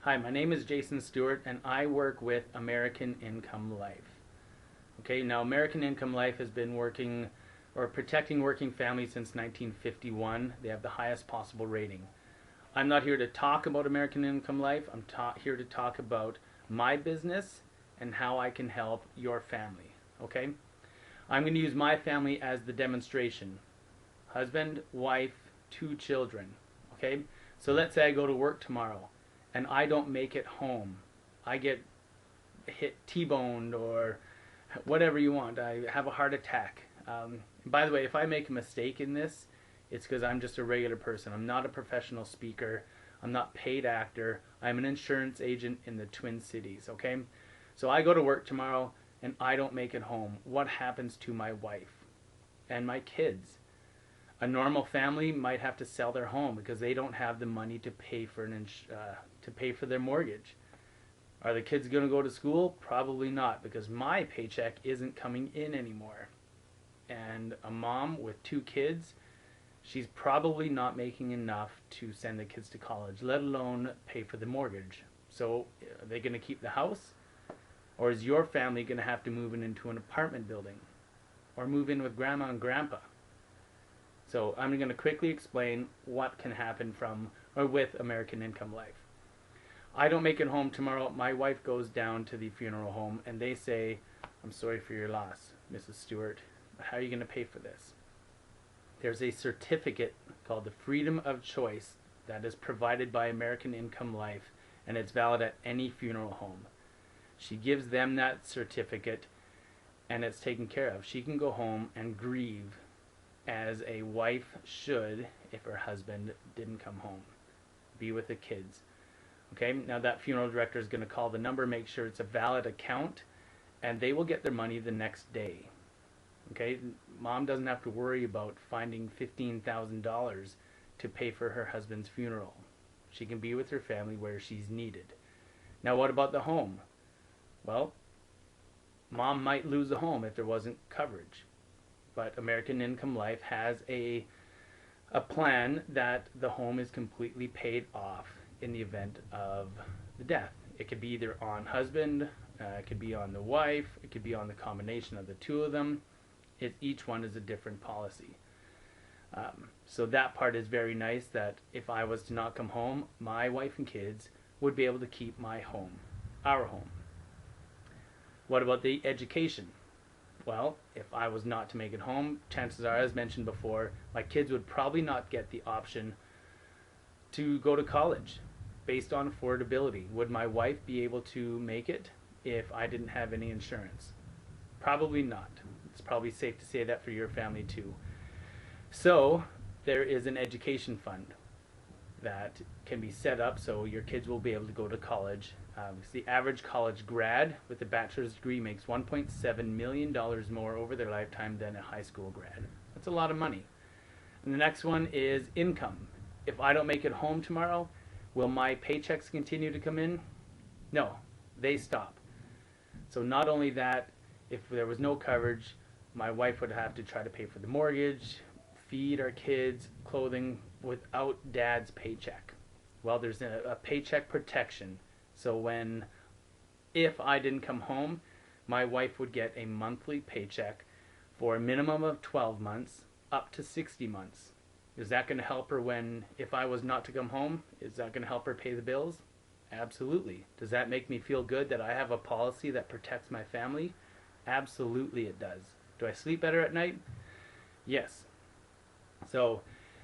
Hi, my name is Jason Stewart and I work with American Income Life. Okay, now American Income Life has been working or protecting working families since 1951. They have the highest possible rating. I'm not here to talk about American Income Life. I'm here to talk about my business and how I can help your family. Okay, I'm going to use my family as the demonstration. Husband, wife, 2 children. Okay, so let's say I go to work tomorrow and I don't make it home. I get hit T-boned or whatever you want. I have a heart attack. By the way, if I make a mistake in this, it's because I'm just a regular person. I'm not a professional speaker. I'm not paid actor. I'm an insurance agent in the Twin Cities, okay? So I go to work tomorrow and I don't make it home. What happens to my wife and my kids? A normal family might have to sell their home because they don't have the money to pay for their mortgage. Are the kids going to go to school? Probably not, because my paycheck isn't coming in anymore. And a mom with 2 kids, she's probably not making enough to send the kids to college, let alone pay for the mortgage. So are they going to keep the house? Or is your family going to have to move into an apartment building? Or move in with grandma and grandpa? So I'm going to quickly explain what can happen with American Income Life. I don't make it home tomorrow. My wife goes down to the funeral home and they say, "I'm sorry for your loss, Mrs. Stewart. How are you going to pay for this?" There's a certificate called the Freedom of Choice that is provided by American Income Life, and it's valid at any funeral home. She gives them that certificate and it's taken care of. She can go home and grieve as a wife should if her husband didn't come home. Be with the kids. Okay, now that funeral director is going to call the number, make sure it's a valid account, and they will get their money the next day. Okay, mom doesn't have to worry about finding $15,000 to pay for her husband's funeral. She can be with her family where she's needed. Now what about the home? Well, mom might lose the home if there wasn't coverage. But American Income Life has a plan that the home is completely paid off in the event of the death. It could be either on husband, it could be on the wife, it could be on the combination of the 2 of them. Each one is a different policy. So that part is very nice, that if I was to not come home, my wife and kids would be able to keep my home, our home. What about the education? Well, if I was not to make it home, chances are, as mentioned before, my kids would probably not get the option to go to college based on affordability. Would my wife be able to make it if I didn't have any insurance? Probably not. It's probably safe to say that for your family too. So there is an education fund that can be set up so your kids will be able to go to college. The average college grad with a bachelor's degree makes $1.7 million more over their lifetime than a high school grad. That's a lot of money. And the next one is income. If I don't make it home tomorrow, will my paychecks continue to come in? No, they stop. So not only that, if there was no coverage, my wife would have to try to pay for the mortgage, feed our kids, clothing, without dad's paycheck. Well, there's a paycheck protection. So if I didn't come home, my wife would get a monthly paycheck for a minimum of 12 months up to 60 months. Is that going to help her if I was not to come home? Is that going to help her pay the bills? Absolutely. Does that make me feel good that I have a policy that protects my family? Absolutely it does. Do I sleep better at night? Yes. So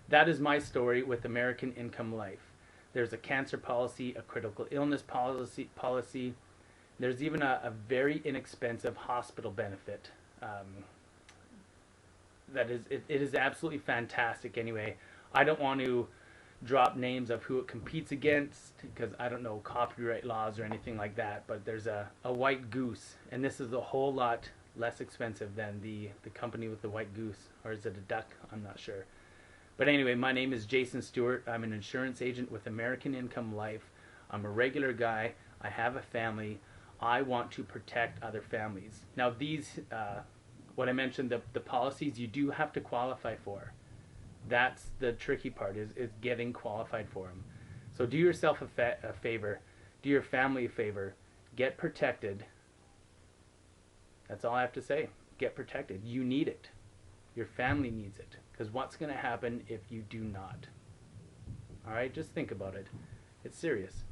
that is my story with American Income Life. There's a cancer policy, a critical illness policy. There's even a very inexpensive hospital benefit. It is absolutely fantastic anyway. I don't want to drop names of who it competes against because I don't know copyright laws or anything like that, but there's a white goose, and this is a whole lot less expensive than the company with the white goose. Or is it a duck? I'm not sure. But anyway, my name is Jason Stewart. I'm an insurance agent with American Income Life. I'm a regular guy. I have a family. I want to protect other families. Now these, what I mentioned, the policies you do have to qualify for. That's the tricky part, is getting qualified for them. So do yourself a favor. Do your family a favor. Get protected. That's all I have to say. Get protected. You need it. Your family needs it. Because what's going to happen if you do not? All right, just think about it. It's serious.